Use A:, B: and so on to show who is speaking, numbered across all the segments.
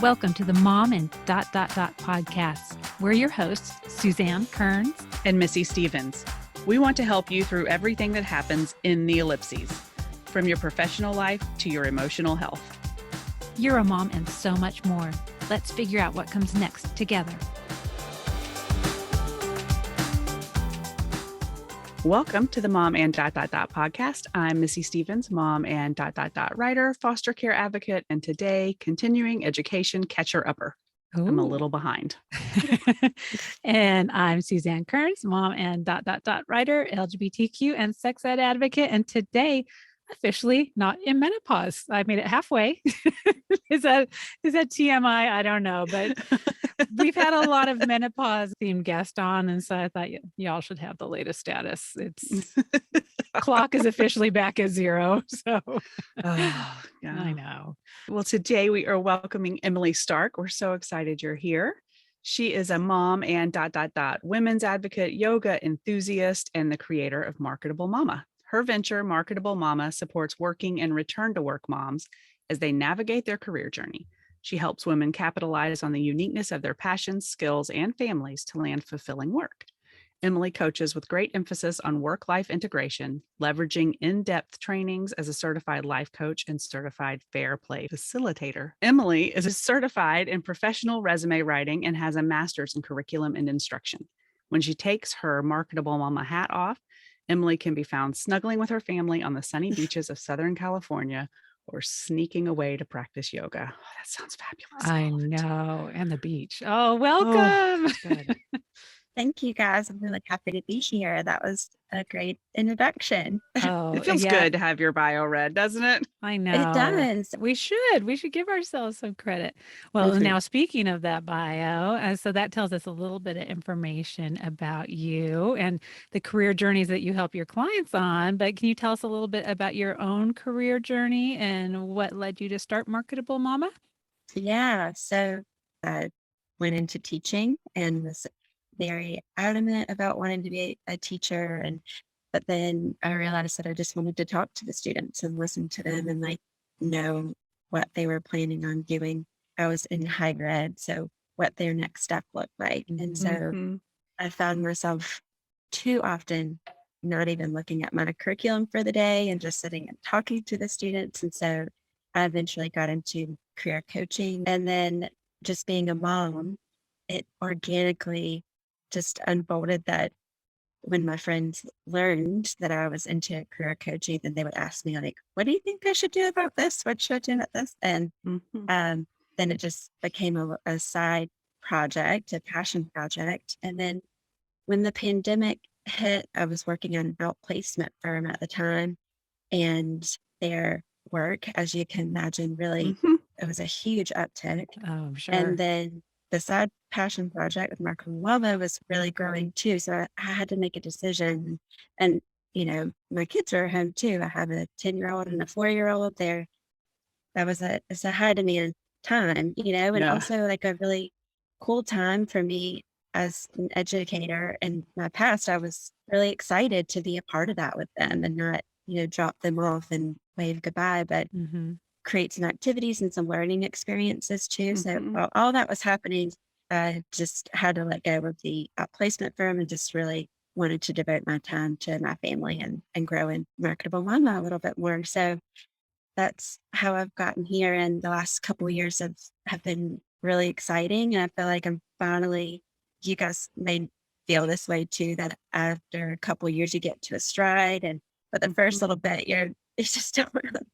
A: Welcome to the Mom and podcast. We're your hosts, Suzanne Kearns
B: and Missy Stevens. We want to help you through everything that happens in the ellipses, from your professional life to your emotional health.
A: You're a mom and so much more. Let's figure out what comes next together.
B: Welcome to the Mom and podcast. I'm Missy Stevens, mom and writer, foster care advocate, and today continuing education catcher-upper.
A: Ooh.
B: I'm a little behind.
A: And I'm Suzanne Kearns, mom and writer, LGBTQ and sex ed advocate. And today, officially not in menopause. I made it halfway. Is that TMI? I don't know, but we've had a lot of menopause themed guests on. And so I thought y'all should have the latest status. It's clock is officially back at zero. So
B: yeah.
A: I know.
B: Well, today we are welcoming Emily Stark. We're so excited you're here. She is a mom and women's advocate, yoga enthusiast, and the creator of Marketable Mama. Her venture, Marketable Mama, supports working and return to work moms as they navigate their career journey. She helps women capitalize on the uniqueness of their passions, skills, and families to land fulfilling work. Emily coaches with great emphasis on work-life integration, leveraging in-depth trainings as a certified life coach and certified fair play facilitator. Emily is certified in professional resume writing and has a master's in curriculum and instruction. When she takes her Marketable Mama hat off, Emily can be found snuggling with her family on the sunny beaches of Southern California or sneaking away to practice yoga. Oh, that sounds fabulous.
A: I know. And the beach. Oh, welcome.
B: Oh, good.
C: Thank you, guys. I'm really happy to be here. That was a great introduction.
A: Oh,
B: it feels good to have your bio read, doesn't it?
A: I know.
C: It does.
A: We should give ourselves some credit. Well, now speaking of that bio, so that tells us a little bit of information about you and the career journeys that you help your clients on. But can you tell us a little bit about your own career journey and what led you to start Marketable Mama?
C: Yeah. So I went into teaching and was very adamant about wanting to be a teacher. But then I realized that I just wanted to talk to the students and listen to them and know what they were planning on doing. I was in higher ed, so what their next step looked like. And so I found myself too often not even looking at my curriculum for the day and just sitting and talking to the students. And so I eventually got into career coaching, and then just being a mom, it organically just unfolded that when my friends learned that I was into career coaching, then they would ask me what do you think I should do about this? What should I do about this? And then it just became a side project, a passion project. And then when the pandemic hit, I was working on an outplacement firm at the time, and their work, as you can imagine, really, it was a huge uptick.
A: Oh, I'm sure.
C: And then the side passion project with Marketable Mama was really growing too. So I had to make a decision. And, my kids are at home too. I have a 10-year-old and a 4-year-old there. It's a high demand time, and also a really cool time for me as an educator. In my past, I was really excited to be a part of that with them and not, drop them off and wave goodbye, but create some activities and some learning experiences too. So while all that was happening, I just had to let go of the outplacement firm and just really wanted to devote my time to my family and grow in Marketable Mama a little bit more. So that's how I've gotten here. And the last couple of years have been really exciting. And I feel like I'm finally, you guys may feel this way too, that after a couple of years, you get to a stride. But the first little bit, you just don't really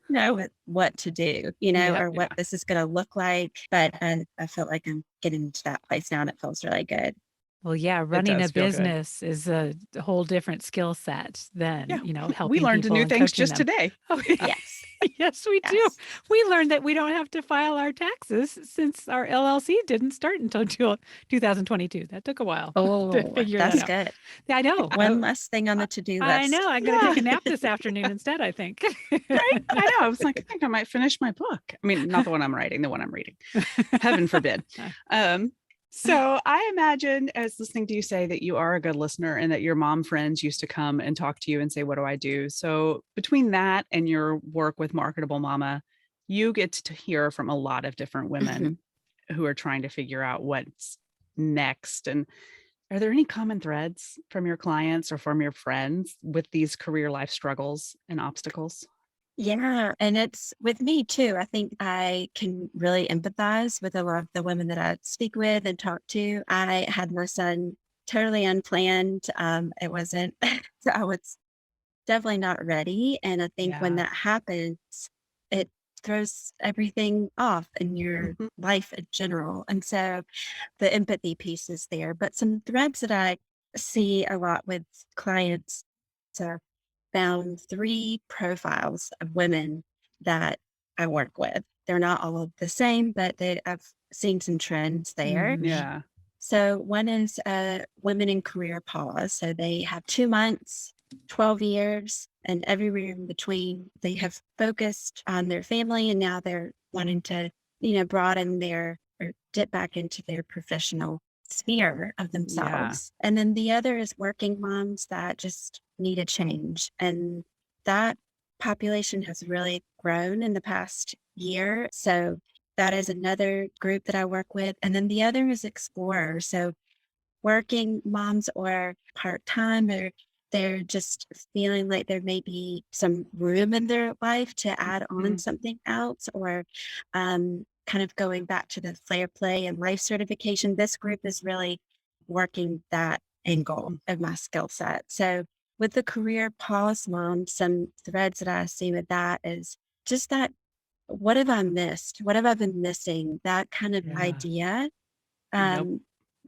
C: know what to do, or what this is going to look like. But I feel like I'm getting to that place now, and it feels really good.
A: Well, yeah, running a business is a whole different skill set than, helping
B: we learned
A: people
B: new
A: and
B: things
A: coaching
B: just
A: them.
B: today.
A: Oh, yes. Yes, we do. We learned that we don't have to file our taxes since our LLC didn't start until 2022. That took a while to figure that out.
C: That's good.
A: Yeah, I know.
C: One less thing on the to-do list.
A: I know. I'm going to take a nap this afternoon instead, I think.
B: Right? I know. I was like, I think I might finish my book. I mean, not the one I'm writing, the one I'm reading. Heaven forbid. So I imagine, as listening to you say, that you are a good listener and that your mom friends used to come and talk to you and say, what do I do? So between that and your work with Marketable Mama, you get to hear from a lot of different
C: Mhm.
B: women who are trying to figure out what's next. And are there any common threads from your clients or from your friends with these career life struggles and obstacles?
C: Yeah, and it's with me too. I think I can really empathize with a lot of the women that I speak with and talk to. I had my son totally unplanned. It wasn't, so I was definitely not ready. And I think when
B: Yeah.
C: that happens, it throws everything off in your
B: Mhm.
C: life in general. And so the empathy piece is there. But some threads that I see a lot with clients are found three profiles of women that I work with. They're not all of the same, but I've seen some trends there.
A: Mhm.
B: Yeah.
C: So one is women in career pause. So they have 2 months, 12 years, and everywhere in between. They have focused on their family and now they're wanting to, broaden their or dip back into their professional sphere of
B: Yeah.
C: themselves. And then the other is working moms that just need a change. And that population has really grown in the past year. So that is another group that I work with. And then the other is explorers. So working moms or part time, or they're just feeling like there may be some room in their life to add on
B: Mhm.
C: something else, or kind of going back to the Flair Play and life certification. This group is really working that angle
B: Mm.
C: of my skill set. So with the career pause mom, some threads that I see with that is just that what have I missed? What have I been missing? That kind of
B: Yeah.
C: idea.
B: Yep.
C: Um,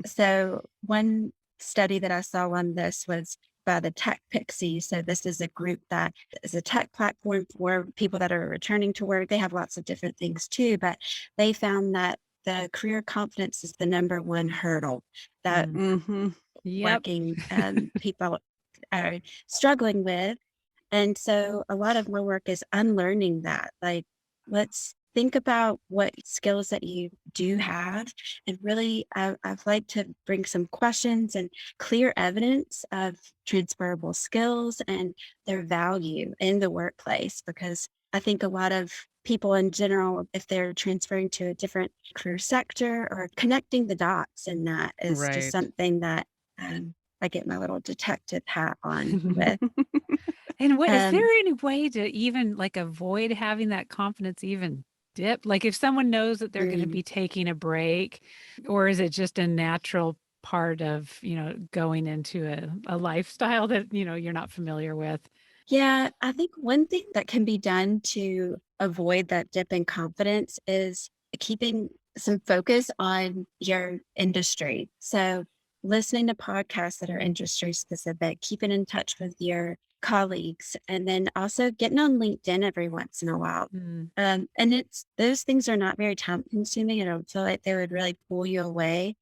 C: so one study that I saw on this was by the Tech Pixies. So this is a group that is a tech platform for people that are returning to work. They have lots of different things too, but they found that the career confidence is the number one hurdle that
A: Mm.
B: Mhm.
A: Yep.
C: working people are struggling with. And so a lot of my work is unlearning that. Like, let's think about what skills that you do have. And really, I've like to bring some questions and clear evidence of transferable skills and their value in the workplace. Because I think a lot of people in general, if they're transferring to a different career sector or connecting the dots in that is just
B: Right.
C: something that um, I get my little detective hat on with.
A: And what is there
C: Um,
A: any way to even like avoid having that confidence even dip? Like if someone knows that they're going to
C: mm,
A: be taking a break, or is it just a natural part of, going into a lifestyle that, you're not familiar with?
C: yeah, I think one thing that can be done to avoid that dip in confidence is keeping some focus on your industry. So, listening to podcasts that are industry specific, keeping in touch with your colleagues, and then also getting on LinkedIn every once in a while.
A: Mm,
C: And it's those things are not very time consuming. I don't feel like they would really pull you away,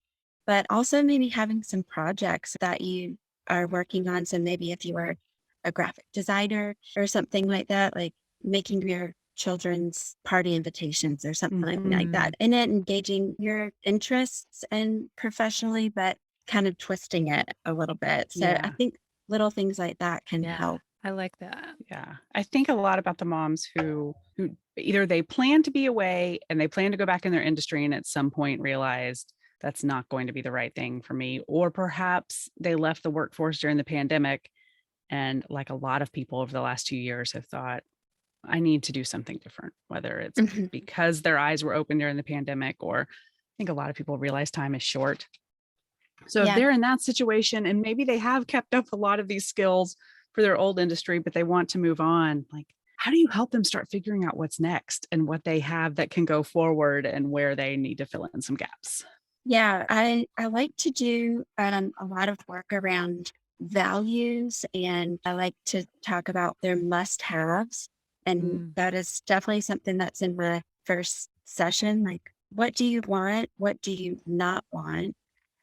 C: but also maybe having some projects that you are working on. So maybe if you are a graphic designer or something like that, like making your children's party invitations or something
B: Mhm.
C: like that,
A: mm,
C: and it engaging your interests and professionally, but kind of twisting it a little bit. So I
B: Yeah.
C: think little things like that can
A: yeah,
C: help.
A: I like that.
B: Yeah. I think a lot about the moms who either they plan to be away and they plan to go back in their industry and at some point realized that's not going to be the right thing for me, or perhaps they left the workforce during the pandemic and like a lot of people over the last 2 years have thought, I need to do something different, whether it's
C: Mhm.
B: because their eyes were open during the pandemic, or I think a lot of people realize time is short. So if
C: Yeah.
B: they're in that situation and maybe they have kept up a lot of these skills for their old industry, but they want to move on, like how do you help them start figuring out what's next and what they have that can go forward and where they need to fill in some gaps?
C: Yeah, I like to do a lot of work around values, and I like to talk about their must-haves. And
A: Mm,
C: that is definitely something that's in my first session. Like, what do you want? What do you not want?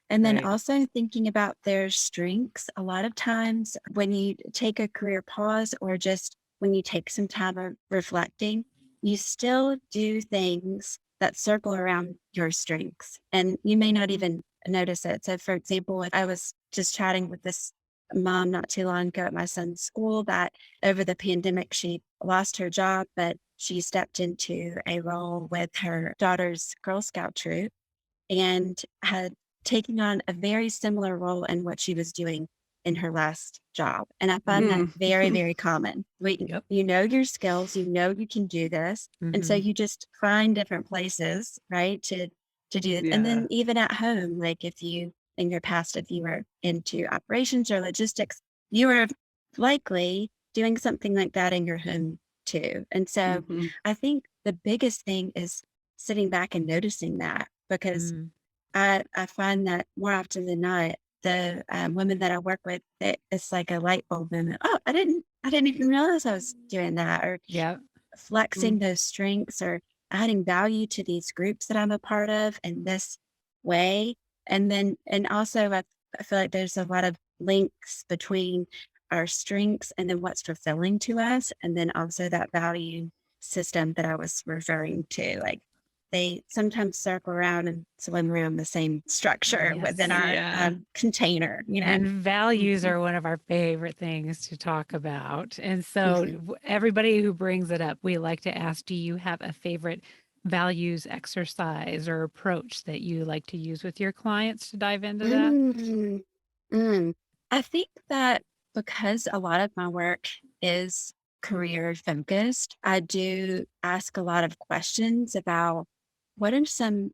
C: And then
B: Right.
C: also thinking about their strengths. A lot of times when you take a career pause or just when you take some time of reflecting, you still do things that circle around your strengths and you may not
B: Mhm.
C: even notice it. So, for example, if I was just chatting with this mom not too long ago at my son's school that over the pandemic, she lost her job, but she stepped into a role with her daughter's Girl Scout troop and had taken on a very similar role in what she was doing in her last job. And I find that
B: Mm.
C: very, very common.
A: Yep.
C: You know your skills, you know you can do this. And so
A: Mhm.
C: you just find different places, right, to do it. And
B: Yeah.
C: then even at home, like if you in your past, if you were into operations or logistics, you were likely doing something like that in your home too. And so
B: Mhm.
C: I think the biggest thing is sitting back and noticing that because
A: Mm.
C: I find that more often than not, the women that I work with, it's like a light bulb moment. Oh, I didn't even realize I was doing that, or
A: Yep.
C: flexing
B: Mm.
C: those strengths, or adding value to these groups that I'm a part of in this way. And then, and also, I feel like there's a lot of links between our strengths and then what's fulfilling to us, and then also that value system that I was referring to, like they sometimes circle around and swim around the same structure within
A: Yes.
C: our
B: Yeah.
C: container, you know.
A: And values
C: Mhm,
A: are one of our favorite things to talk about. And so,
C: mhm.
A: everybody who brings it up, we like to ask, do you have a favorite values exercise or approach that you like to use with your clients to dive into that?
C: Mm, mm. I think that because a lot of my work is career focused, I do ask a lot of questions about what are some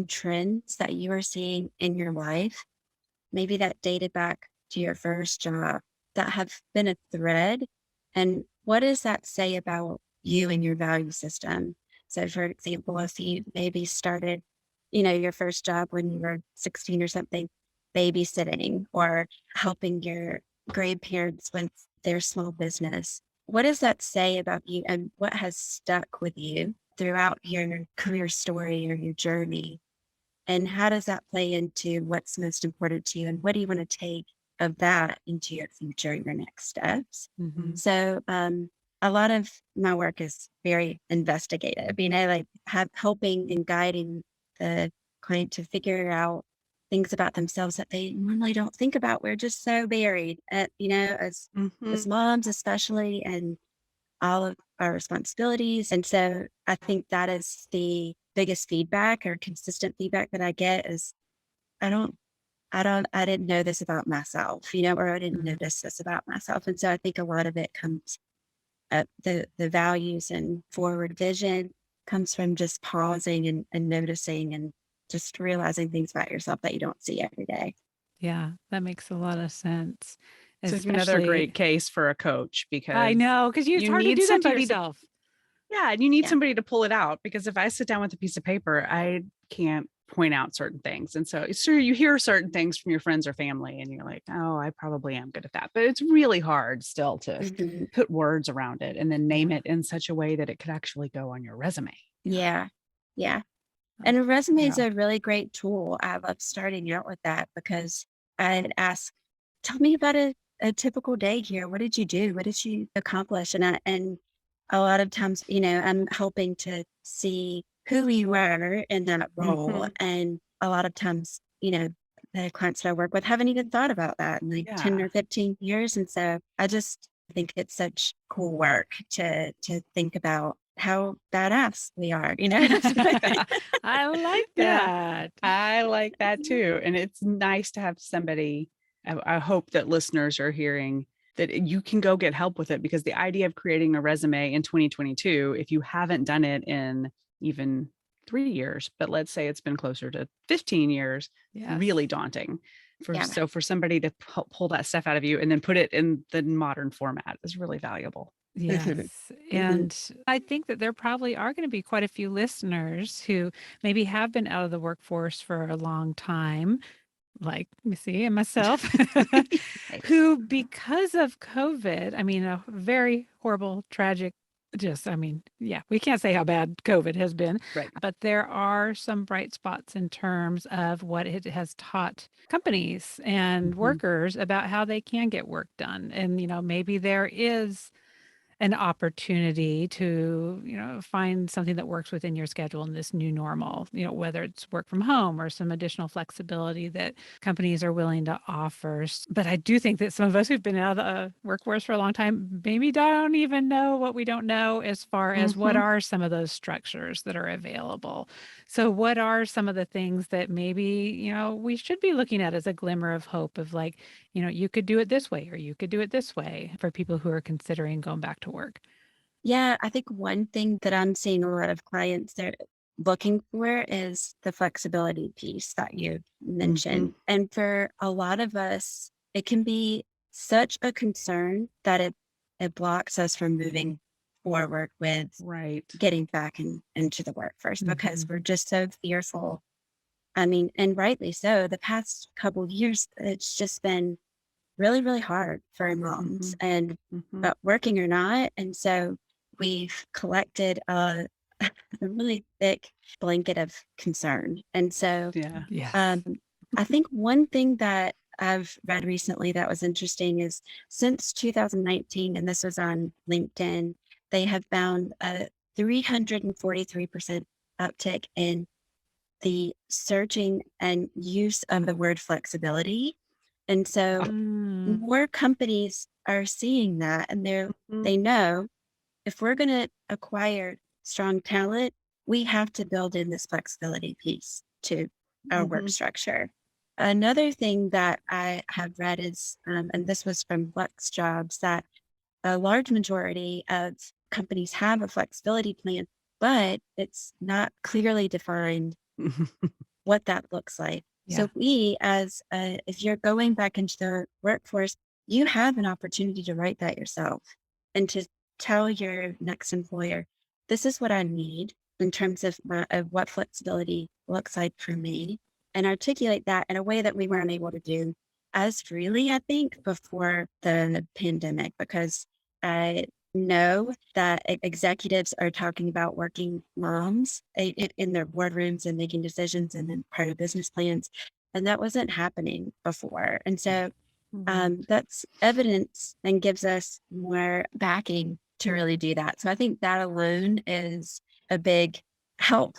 C: trends that you are seeing in your life, maybe that dated back to your first job, that have been a thread. And what does that say about you and your value system? So, for example, if you maybe started, your first job when you were 16 or something, babysitting or helping your grandparents with their small business, what does that say about you and what has stuck with you throughout your career story or your journey? And how does that play into what's most important to you? And what do you want to take of that into your future, your next steps?
A: Mhm.
C: So, a lot of my work is very investigative, like helping and guiding the client to figure out things about themselves that they normally don't think about. We're just so buried at, as
B: Mhm.
C: moms, especially, and all of our responsibilities. And so I think that is the biggest feedback or consistent feedback that I get is I don't, I didn't know this about myself, or I didn't
A: Mhm.
C: notice this about myself. And so I think a lot of it comes the values and forward vision comes from just pausing and noticing and just realizing things about yourself that you don't see every day.
A: Yeah, that makes a lot of sense.
B: It's like another
A: Especially,
B: great case for a coach
A: I
B: because
A: know, because it's
B: you
A: hard to
B: need
A: do that to
B: somebody to
A: yourself.
B: yeah, and you need
C: Yeah.
B: somebody to pull it out because if I sit down with a piece of paper, I can't point out certain things. And so sure you hear certain things from your friends or family and you're like, "Oh, I probably am good at that." But it's really hard still to
C: Mhm.
B: put words around it and then name
A: Yeah.
B: it in such a way that it could actually go on your resume.
C: Yeah. Yeah.
A: Uh,
C: And a resume is
B: Yeah.
C: a really great tool. I love starting out with that because I'd ask, tell me about a typical day here. What did you do? What did you accomplish? And a lot of times, I'm hoping to see who you were in that role.
B: Mhm.
C: And a lot of times, the clients that I work with haven't even thought about that in like 10
B: Yeah.
C: or 15 years. And so I just think it's such cool work to think about how badass we are,
A: I like
B: Yeah.
A: that.
B: I like that too. And it's nice to have somebody. I hope that listeners are hearing that you can go get help with it because the idea of creating a resume in 2022, if you haven't done it in even 3 years, but let's say it's been closer to 15 years,
A: Yes.
B: really daunting.
C: Yeah.
B: For somebody to pull that stuff out of you and then put it in the modern format is really valuable.
C: Mhm.
A: Yes.
C: Mhm.
A: And I think that there probably are going to be quite a few listeners who maybe have been out of the workforce for a long time, like me see and myself,
B: Right.
A: who, because of COVID, I mean, a very horrible, tragic, just, I mean, yeah, we can't say how bad COVID has been,
B: Right.
A: but there are some bright spots in terms of what it has taught companies and
B: Mhm.
A: workers about how they can get work done. And, maybe there is an opportunity to, find something that works within your schedule in this new normal, whether it's work from home or some additional flexibility that companies are willing to offer. But I do think that some of us who've been out of the workforce for a long time maybe don't even know what we don't know as far as what
B: Mhm.
A: are some of those structures that are available. So what are some of the things that maybe, we should be looking at as a glimmer of hope of like, you could do it this way or you could do it this way for people who are considering going back to work?
C: Yeah, I think one thing that I'm seeing a lot of clients are looking for is the flexibility piece that you
B: Mhm.
C: mentioned. And for a lot of us, it can be such a concern that it blocks us from moving forward with
B: Right.
C: getting back into the workforce because
A: Mhm.
C: we're just so fearful. I mean, and rightly so. The past couple of years, it's just been really, really hard for moms
B: Mhm.
C: and
B: Mhm.
C: but working or not. And so we've collected a really thick blanket of concern. And so
B: Yeah.
A: Yes.
C: um, I think one thing that I've read recently that was interesting is since 2019, and this was on LinkedIn, they have found a 343% uptick in the searching and use of the word flexibility. And so
A: Mm.
C: more companies are seeing that and
B: Mhm.
C: they know if we're going to acquire strong talent, we have to build in this flexibility piece to our work
B: Mhm.
C: structure. Another thing that I have read is, and this was from Flex Jobs, that a large majority of companies have a flexibility plan, but it's not clearly defined what that looks like.
A: Yeah.
C: So we, if you're going back into the workforce, you have an opportunity to write that yourself and to tell your next employer, this is what I need in terms of what flexibility looks like for me, and articulate that in a way that we weren't able to do as freely, I think, before the pandemic, because I know that executives are talking about working moms in their boardrooms and making decisions and then part of business plans. And that wasn't happening before. And so
B: Right.
C: that's evidence and gives us more backing to really do that. So I think that alone is a big help,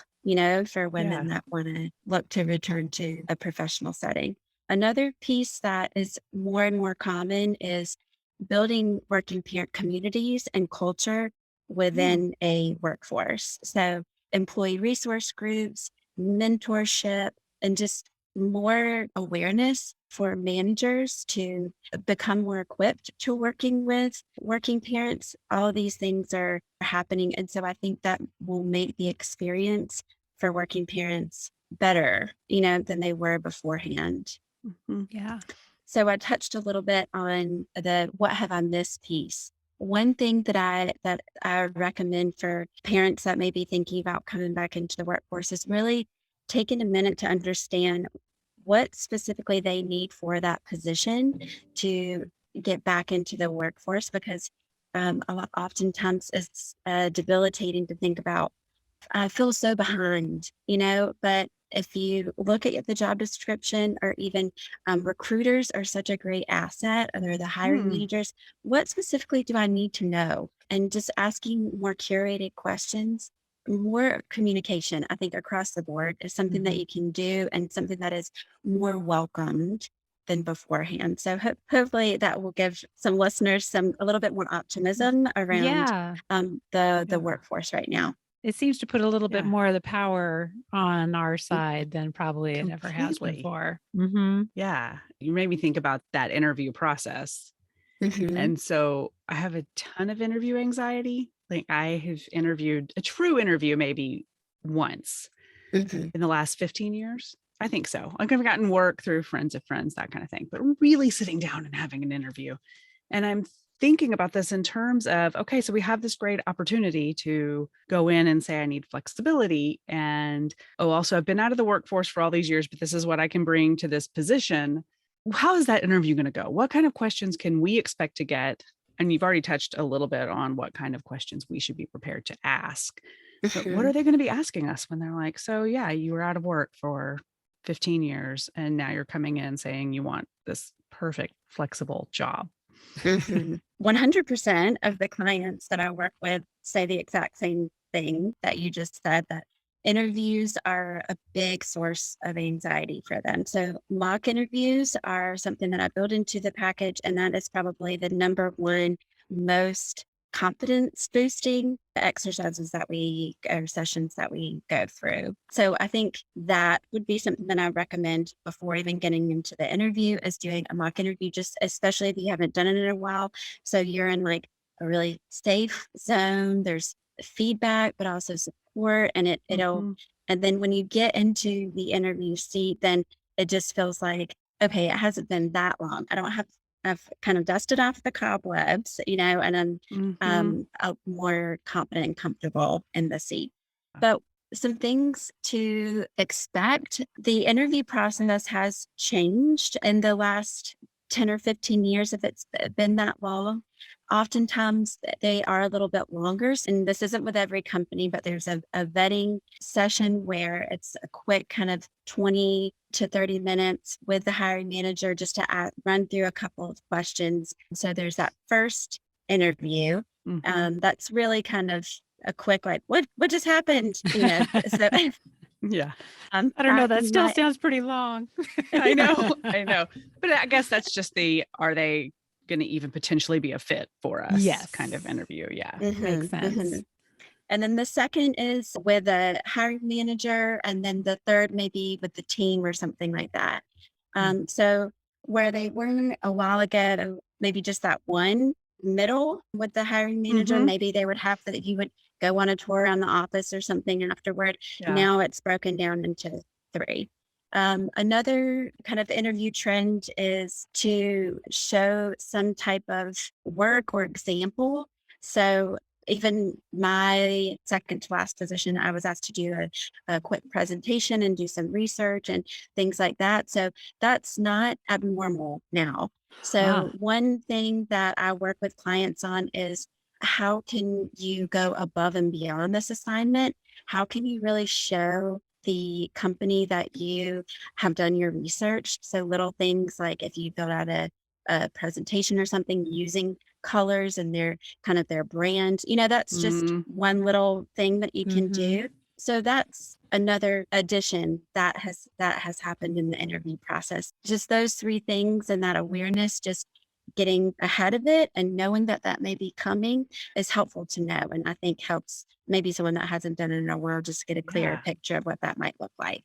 C: for women
B: Yeah.
C: that want to look to return to a professional setting. Another piece that is more and more common is building working parent communities and culture
B: Mm.
C: within a workforce. So employee resource groups, mentorship, and just more awareness for managers to become more equipped to working with working parents. All of these things are happening. And so I think that will make the experience for working parents better, than they were beforehand.
B: Mhm.
A: Yeah.
C: So I touched a little bit on the what have I missed piece. One thing that I recommend for parents that may be thinking about coming back into the workforce is really taking a minute to understand what specifically they need for that position to get back into the workforce, because oftentimes it's debilitating to think about, I feel so behind, but if you look at the job description, or even recruiters are such a great asset, or they're the hiring
B: Mm.
C: managers, what specifically do I need to know? And just asking more curated questions, more communication, I think across the board is something that
A: Mhm.
C: you can do and something that is more welcomed than beforehand. So hopefully that will give some listeners a little bit more optimism around
A: Yeah.
C: the
B: Yeah.
C: workforce right now.
A: It seems to put a little bit
B: Yeah.
A: more of the power on our
C: Mm,
A: side than probably it ever has
B: Completely.
A: before. Mhm.
B: Yeah. You made me think about that interview process.
C: mhm,
B: And so I have a ton of interview anxiety. Like I have interviewed a true interview maybe once
C: mhm.
B: in the last 15 years. I think so. Like I've gotten work through friends of friends, that kind of thing, but really sitting down and having an interview. And I'm thinking about this in terms of, okay, so we have this great opportunity to go in and say, I need flexibility. And oh, also, I've been out of the workforce for all these years, but this is what I can bring to this position. How is that interview going to go? What kind of questions can we expect to get? And you've already touched a little bit on what kind of questions we should be prepared to ask. But what are
C: Mhm.
B: they going to be asking us when they're like, so yeah, you were out of work for 15 years and now you're coming in saying you want this perfect, flexible job?
C: 100% of the clients that I work with say the exact same thing that you just said, that interviews are a big source of anxiety for them. So mock interviews are something that I build into the package, and that is probably the number one most confidence boosting exercises that we or sessions that we go through. So I think that would be something that I recommend before even getting into the interview, is doing a mock interview, just especially if you haven't done it in a while. So you're in like a really safe zone. There's feedback, but also support, and it'll
B: Mhm.
C: and then when you get into the interview seat, then it just feels like, okay, it hasn't been that long. I've kind of dusted off the cobwebs, and I'm
B: Mhm.
C: more confident and comfortable in the seat. But some things to expect: the interview process has changed in the last 10 or 15 years, if it's been that long. Oftentimes they are a little bit longer. And this isn't with every company, but there's a vetting session where it's a quick kind of 20 to 30 minutes with the hiring manager, just to run through a couple of questions. So there's that first interview.
B: Mhm.
C: That's really kind of a quick, like, what just happened? So
B: Yeah.
A: I don't know.
C: that
A: That still
C: might,
A: sounds pretty long.
B: I know. I know. But I guess that's just are they going to even potentially be a fit for us
A: Yes.
B: kind of interview? Yeah.
A: Makes
C: Mhm,
A: sense.
C: mhm. And then the second is with a hiring manager, and then the third maybe with the team or something like that.
A: Mm.
C: So where they were a while ago, maybe just that one middle with the hiring manager,
B: Mhm.
C: maybe they would have that you would go on a tour around the office or something afterward.
B: Yeah.
C: Now it's broken down into three. Another kind of interview trend is to show some type of work or example. So even my second to last position, I was asked to do a quick presentation and do some research and things like that. So that's not abnormal now. So
A: Ah,
C: one thing that I work with clients on is, how can you go above and beyond this assignment? How can you really show the company that you have done your research? So little things like if you build out a presentation or something using colors and their kind of their brand, that's just
B: Mm.
C: one little thing that you can
A: mm-hmm.
C: do. So that's another addition that has happened in the interview process. Just those three things, and that awareness, just getting ahead of it and knowing that that may be coming, is helpful to know. And I think helps maybe someone that hasn't done it in a while just get a clearer
B: Yeah.
C: picture of what that might look like.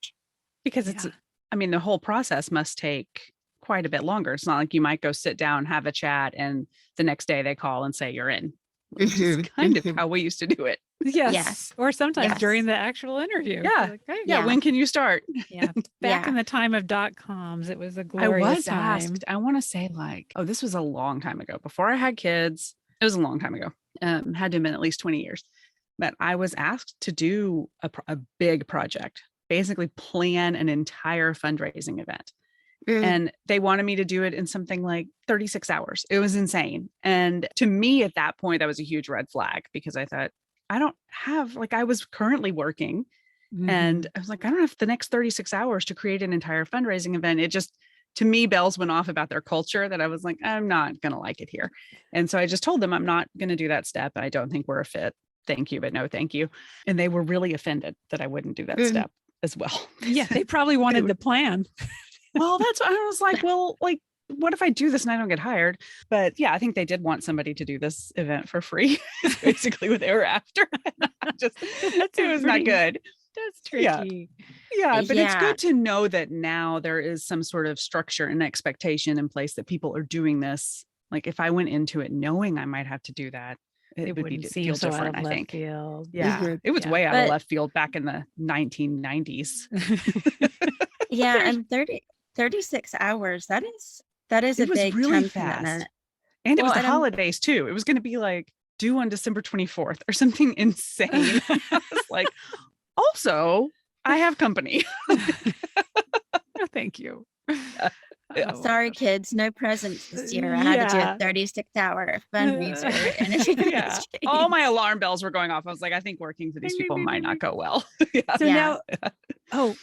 B: Because
A: Yeah.
B: I mean, the whole process must take quite a bit longer. It's not like you might go sit down, have a chat, and the next day they call and say you're in, which is
C: Mhm,
B: kind of
C: mhm.
B: how we used to do it.
A: Yes.
C: Yes.
A: Or sometimes during
C: Yes.
A: the actual interview. You're
B: Yeah.
A: like, "Hey."
B: Yeah.
C: Yeah.
B: When can you start?
A: Yeah. Back in
C: Yeah.
A: the time of .coms, it was a
B: I
A: glorious
B: was
A: time.
B: asked, I want to say this was a long time ago before I had kids. It was a long time ago. Had to have been at least 20 years. But I was asked to do a big project, basically plan an entire fundraising event.
C: Mm,
B: And they wanted me to do it in something like 36 hours. It was insane. And to me at that point, that was a huge red flag, because I thought, I don't have, I was currently working, and
A: Mhm.
B: I was like, I don't have the next 36 hours to create an entire fundraising event. It just, to me, bells went off about their culture, that I was like, I'm not going to like it here. And so I just told them I'm not going to do that step. I don't think we're a fit. Thank you, but no, thank you. And they were really offended that I wouldn't do that
C: mm.
B: step as well.
A: Yeah, they probably
B: They
A: wanted
B: would,
A: the plan.
B: well, that's what I was like, well, what if I do this and I don't get hired? But yeah, I think they did want somebody to do this event for free. Is basically what they were after. Just,
A: That's
B: it
A: a
B: was not
A: pretty
B: good.
A: that's
B: Yeah.
A: tricky.
B: Yeah. But it's
C: Yeah.
B: good to know that now there is some sort of structure and expectation in place that people are doing this. Like if I went into it knowing I might have to do that, it
A: It
B: would
A: wouldn't seem
B: feel
A: so out
B: different,
A: of
B: I
A: left
B: think.
A: field.
B: Yeah.
C: Mhm.
B: It was
A: Yeah.
B: way out of
C: But
B: left field back in the 1990s. But
C: yeah, and 36 hours, that is
B: it
C: a
B: was
C: big
B: really
C: time
B: fast.
C: commitment.
B: And it was
C: Well,
B: the
C: and I'm
B: holidays too. It was going to be due on December 24th or something insane. I was like, also, I have company.
A: No, thank you.
B: Yeah.
A: Oh my
C: sorry,
A: gosh.
C: kids, no presents this year. I had to do a
A: Yeah.
C: 36-hour
A: Uh,
C: fundraiser, and it
B: Yeah. All my
C: was
B: alarm bells were going off. I was like, I think working for these
A: Ding, ding,
B: people
A: ding,
B: might
A: ding,
B: not
A: ding.
B: go well. Yeah.
A: So
C: yeah.
A: now,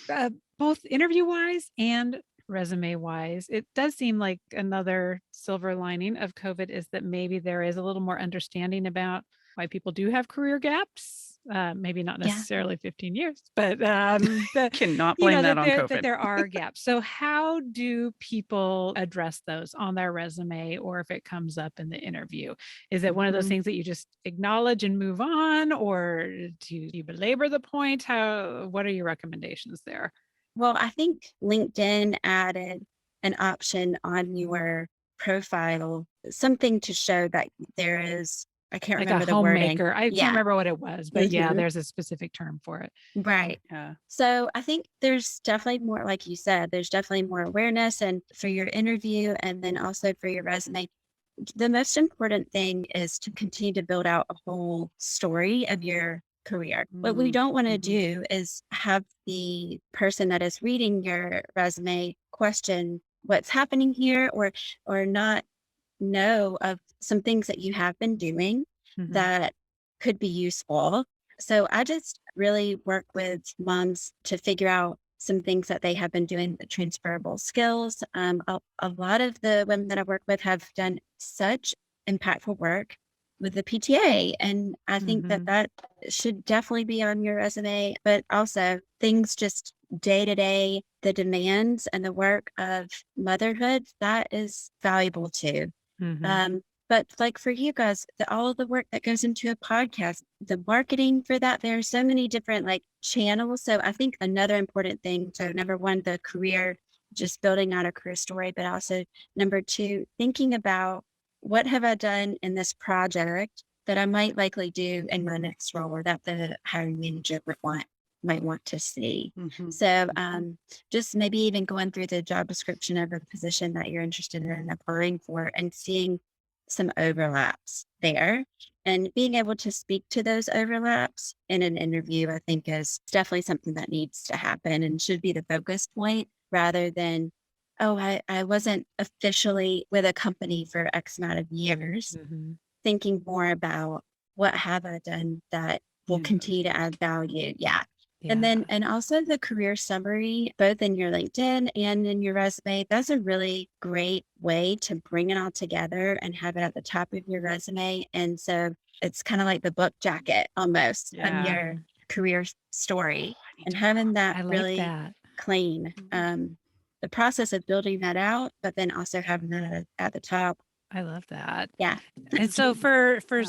A: both interview wise and resume wise. It does seem like another silver lining of COVID is that maybe there is a little more understanding about why people do have career gaps. Maybe not
C: Yeah.
A: necessarily 15 years, but
B: Cannot blame that on
A: that
B: COVID.
A: there are gaps. So how do people address those on their resume or if it comes up in the interview? Is it one of those
B: Mhm.
A: things that you just acknowledge and move on, or do you belabor the point? What are your recommendations there?
C: Well, I think LinkedIn added an option on your profile, something to show that there is, I can't
A: Like a
C: remember the wording.
A: homemaker. I can't
C: Yeah.
A: remember what it was, but yeah,
C: Mhm.
A: there's a specific term for it.
C: Right.
B: Yeah.
C: So I think there's definitely more, like you said, there's definitely more awareness and for your interview and then also for your resume. The most important thing is to continue to build out a whole story of your career. What we
B: Mm,
C: don't want to
B: mhm.
C: do is have the person that is reading your resume question what's happening here or not know of some things that you have been doing
A: Mhm.
C: that could be useful. So I just really work with moms to figure out some things that they have been doing, the transferable skills. A lot of the women that I work with have done such impactful work with the PTA. And I think that
A: Mhm.
C: that should definitely be on your resume, but also things just day to day, the demands and the work of motherhood, that is valuable too.
A: Mhm.
C: But like for you guys, all of the work that goes into a podcast, the marketing for that, there are so many different like channels. So I think another important thing, so number one, the career, just building out a career story, but also number two, thinking about what have I done in this project that I might likely do in my next role or that the hiring manager might want to see.
B: Mhm.
C: So
B: Mhm.
C: just maybe even going through the job description of a position that you're interested in applying for and seeing some overlaps there and being able to speak to those overlaps in an interview, I think is definitely something that needs to happen and should be the focus point rather than, oh, I wasn't officially with a company for X amount of years,
A: Mhm.
C: thinking more about what have I done that will
B: Yeah.
C: continue to add value. Yeah. And
A: Yeah.
C: then, and also the career summary, both in your LinkedIn and in your resume, that's a really great way to bring it all together and have it at the top of your resume. And so it's kind of like the book jacket almost of
B: Yeah.
C: your
A: Mhm.
C: career
B: Oh,
C: story
B: I need
C: and
B: to
C: having that
A: I like
C: really
A: that.
C: clean.
B: Mhm.
C: The process of building that out, but then also having that at the top.
A: I love that.
C: Yeah.
A: And so for
B: Yeah.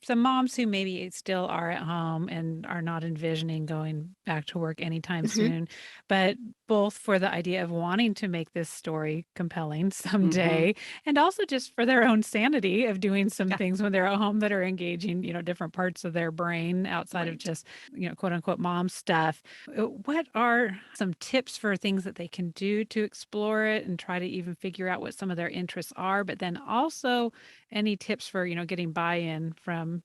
A: some moms who maybe still are at home and are not envisioning going back to work anytime
C: Mhm.
A: soon, but both for the idea of wanting to make this story compelling
B: Mhm.
A: someday, and also just for their own sanity of doing some
B: Yeah.
A: things when they're at home that are engaging, different parts of their brain outside of
B: Right.
A: just, quote unquote mom stuff. What are some tips for things that they can do to explore it and try to even figure out what some of their interests are, but then also any tips for, getting buy-in from,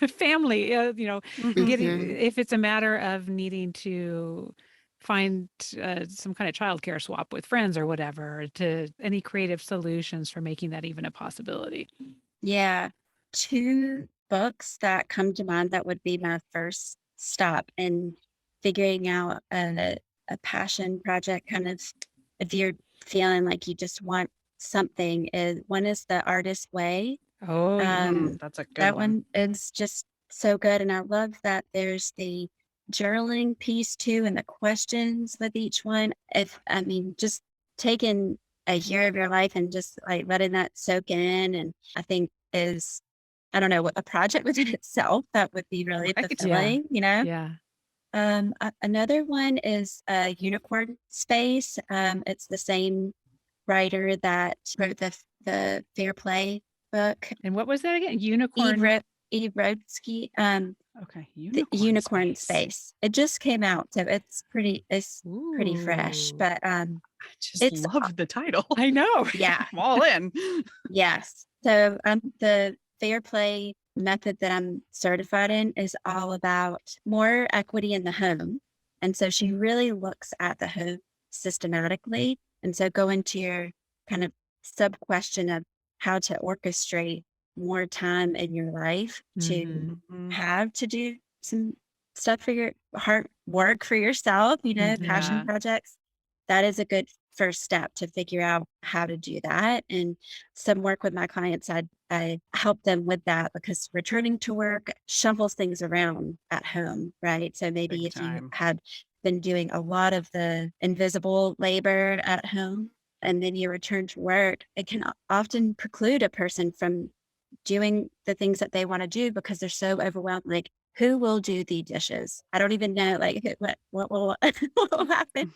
A: family,
B: Mhm.
A: getting,
C: Mhm.
A: if it's a matter of needing to find some kind of childcare swap with friends or whatever, to any creative solutions for making that even a possibility.
C: Yeah. 2 books that come to mind that would be my first stop in figuring out a passion project, kind of if you're feeling like you just want something is one is The Artist's Way.
A: Oh, yeah.
B: That's a good
C: That
B: one.
C: one is just so good, and I love that there's the journaling piece too and the questions with each one. If I mean, just taking a year of your life and just, like, letting that soak in, and I think is I don't know, what a project within itself that would be really
B: Right.
A: Yeah.
C: fulfilling, you know?
A: Yeah.
C: Another one is, Unicorn Space. It's the same writer that wrote the Fair Play book.
A: And what was that again?
C: Eve
A: Unicorn.
C: Ro Eve Rodsky,
B: Okay.
C: The
B: Unicorn
C: Unicorn
B: space.
C: Space. It just came out, so it's pretty fresh,
A: Ooh,
C: but,
B: I just
C: it's
B: love the title.
A: I know.
C: yeah,
B: I'm all in.
C: yes. So, the Fair Play method that I'm certified in is all about more equity in the home, and so she really looks at the home systematically, and so go into your kind of sub-question of how to orchestrate more time in your life to
A: Mhm.
B: Mhm.
C: have to do some stuff for your heart work for yourself,
A: Mhm.
C: passion
B: Yeah.
C: projects. That is a good first step to figure out how to do that. And some work with my clients, I help them with that because returning to work shuffles things around at home, right? So maybe
B: Big
C: if you
B: time.
C: had been doing a lot of the invisible labor at home and then you return to work, it can often preclude a person from doing the things that they want to do because they're so overwhelmed. Like, who will do the dishes? I don't even know, like, what will what will happen,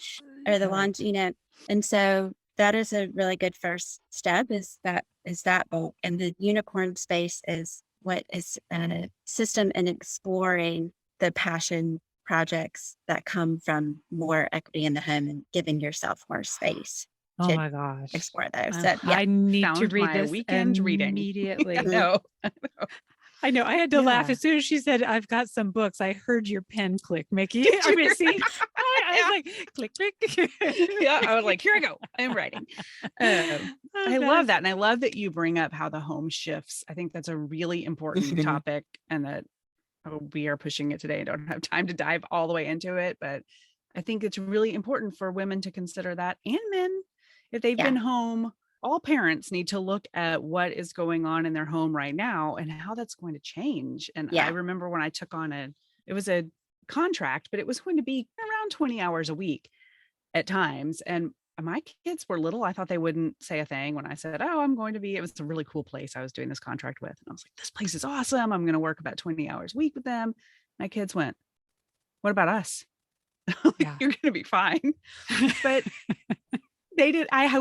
C: or the
B: Right.
C: laundry, And so that is a really good first step. Is that bulk, and the unicorn space is what is a system in exploring the passion projects that come from more equity in the home and giving yourself more space
A: Oh
C: to
A: my gosh.
C: explore those. So yeah.
A: I need to
B: Found
A: read
B: my
A: this
B: weekend reading. I
A: immediately.
B: know.
A: I know. I had to laugh
B: Yeah.
A: as soon as she said, "I've got some books." I heard your pen click, Mickey.
B: Did
A: I
B: you
A: mean,
B: hear
A: see,
B: that?
A: I was like, click, click.
B: Yeah, I was like, here I go. I'm writing.
A: Oh,
B: I
A: that
B: love
A: is-
B: that. And I love that you bring up how the home shifts. I think that's a really important topic, and that we are pushing it today. I don't have time to dive all the way into it, but I think it's really important for women to consider that, and men, if they've been
C: Yeah.
B: home. All parents need to look at what is going on in their home right now and how that's going to change. And I
C: Yeah.
B: remember when I took on it was a contract, but it was going to be around 20 hours a week at times. And my kids were little. I thought they wouldn't say a thing when I said, "Oh, it was a really cool place I was doing this contract with." And I was like, "This place is awesome. I'm going to work about 20 hours a week with them." My kids went, "What about us?"
A: Yeah.
B: You're going to be fine. But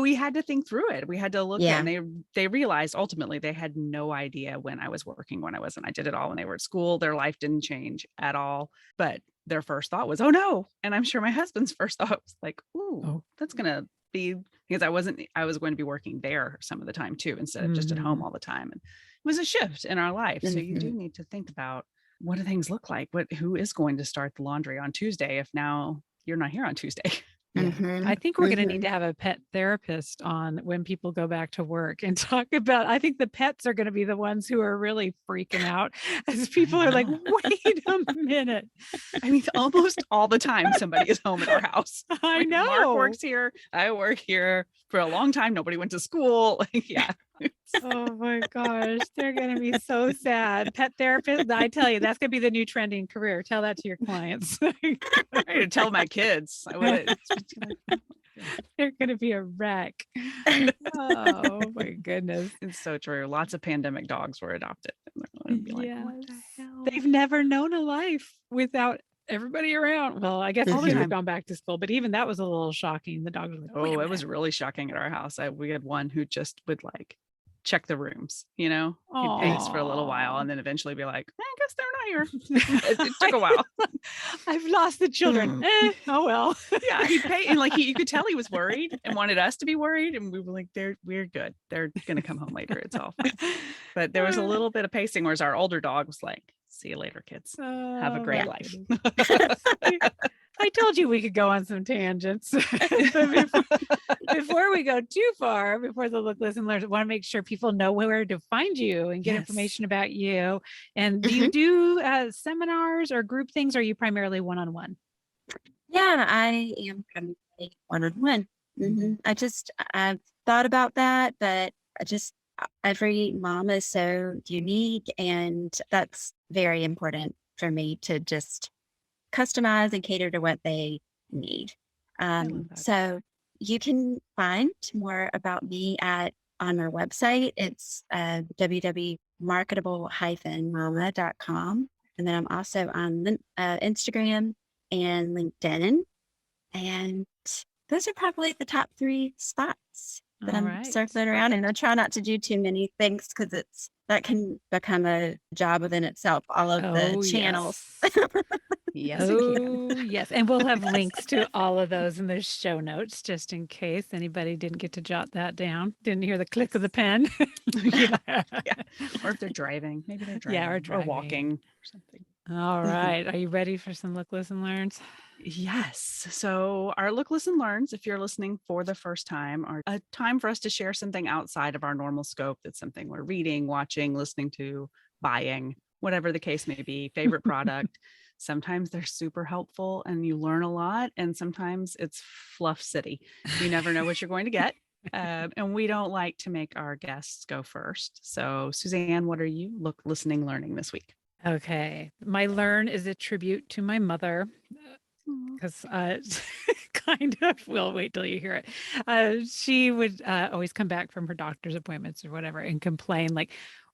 B: we had to think through it. We had to look at,
C: Yeah.
B: and they realized ultimately they had no idea when I was working, when I wasn't. I did it all when they were at school. Their life didn't change at all. But their first thought was, "Oh no." And I'm sure my husband's first thought was like, "Ooh,
A: Oh.
B: that's going to be," because I was going to be working there some of the time too, instead of just at home
A: Mhm.
B: all the time. And it was a shift in our life. So you do
C: Mhm.
B: need to think about, what do things look like? Who is going to start the laundry on Tuesday if now you're not here on Tuesday?
A: Yeah. I
C: Mhm.
A: think we're going to need
C: Mhm.
A: to have a pet therapist on when people go back to work and talk about, I think the pets are going to be the ones who are really freaking out as
B: I
A: people are like,
B: know.
A: wait a minute.
B: I mean, almost all the time somebody is home at our house.
A: I
B: Mark
A: know.
B: works here. I work here. For a long time, nobody went to school. Yeah.
A: Oh my gosh. They're going to be so sad. Pet therapist. I tell you, that's going to be the new trending career. Tell that to your clients.
B: I had to tell my kids. I would.
A: They're going to be a wreck. Oh my goodness.
B: It's so true. Lots of pandemic dogs were adopted. And they're going to be like, "What the
A: Yes.
B: hell?"
A: They've never known a life without everybody around. Well, I guess
B: All the
A: kids have
B: time.
A: gone back to school, but even that was a little shocking. The dogs were like, wait a
B: Oh, it was
A: minute.
B: really shocking at our house. We had one who just would like check the rooms, he'd pace for a little while
A: Aw.
B: and then eventually be like, "I guess they're not here." It took a while.
A: I've lost the children.
C: Mm.
A: Oh well.
B: Yeah, he'd pay, and like you could tell he was worried and wanted us to be worried, and we were like, we're good. They're gonna come home later. It's all fine." But there was a little bit of pacing, whereas our older dog was like, "See you later, kids. Have a
A: Oh,
B: great
A: my
B: life."
A: goodness. I told you we could go on some tangents. But before we go too far, before the look, listen, learn, I want to make sure people know where to find you and get
B: Yes.
A: information about you. And do you do seminars or group things? Or are you primarily one-on-one?
C: Yeah, I am primarily one-on-one. I've thought about that, but every mom is so unique, and that's very important for me to just customize and cater to what they need.
B: I love that.
C: So you can find more about me on our website. It's www.marketable-mama.com. And then I'm also on Instagram and LinkedIn. And those are probably the top 3 spots that
A: All
C: I'm
A: right.
C: circling around. And I try not to do too many things because that can become a job within itself, all of the channels.
B: Yes, it can.
A: Oh, yes. And we'll have links to all of those in the show notes, just in case anybody didn't get to jot that down. Didn't hear the click of the pen.
B: Yeah. Or if they're driving, maybe they're driving,
A: Yeah, or
B: or
A: driving.
B: walking or something.
A: All right. Are you ready for some look, listen, learns?
B: Yes. So our Look, Listen, Learns, if you're listening for the first time, are a time for us to share something outside of our normal scope. That's something we're reading, watching, listening to, buying, whatever the case may be, favorite product, Sometimes they're super helpful and you learn a lot. And sometimes it's fluff city. You never know what you're going to get. And we don't like to make our guests go first. So Suzanne, what are you listening, learning this week?
A: Okay. My learn is a tribute to my mother because kind of, we'll wait till you hear it. She would always come back from her doctor's appointments or whatever and complain like,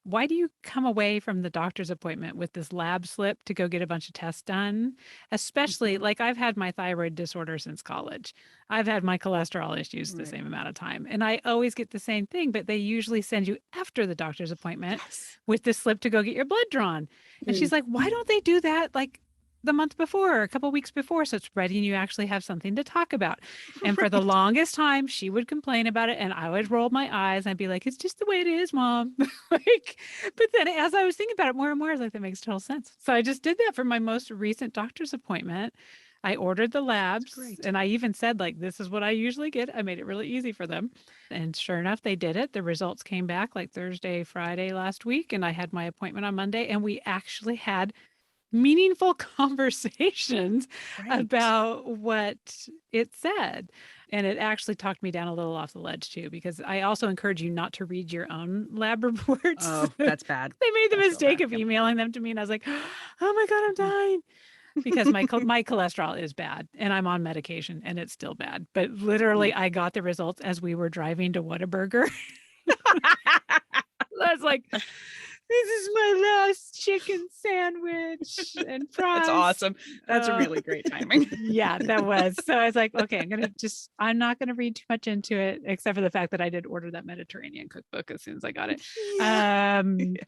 A: why do you come away from the doctor's appointment with this lab slip to go get a bunch of tests done? Especially like I've had my thyroid disorder since college. I've had my cholesterol issues the same amount of time. And I always get the same thing, but they usually send you after the doctor's appointment with this slip to go get your blood drawn. And she's like, why don't they do that like the month before or a couple weeks before, so it's ready and you actually have something to talk about? And for the longest time she would complain about it and I would roll my eyes and I'd be like, it's just the way it is, Mom. Like, but then as I was thinking about it more and more, I was like, that makes total sense. So I just did that for my most recent doctor's appointment. I ordered the labs and I even said like, this is what I usually get. I made it really easy for them. And sure enough, they did it. The results came back like Thursday, Friday last week. And I had my appointment on Monday and we actually had meaningful conversations about what it said. And it actually talked me down a little off the ledge too, because I also encourage you not to read your own lab reports.
B: Oh, that's bad.
A: They made the mistake of emailing them to me and I was like, oh my God, I'm dying. Because my cholesterol is bad and I'm on medication and it's still bad. But literally I got the results as we were driving to Whataburger. I was like, this is my last chicken sandwich and fries.
B: That's awesome. That's really great timing.
A: Yeah, that was. So I was like, okay, I'm not going to read too much into it, except for the fact that I did order that Mediterranean cookbook as soon as I got it. Yeah.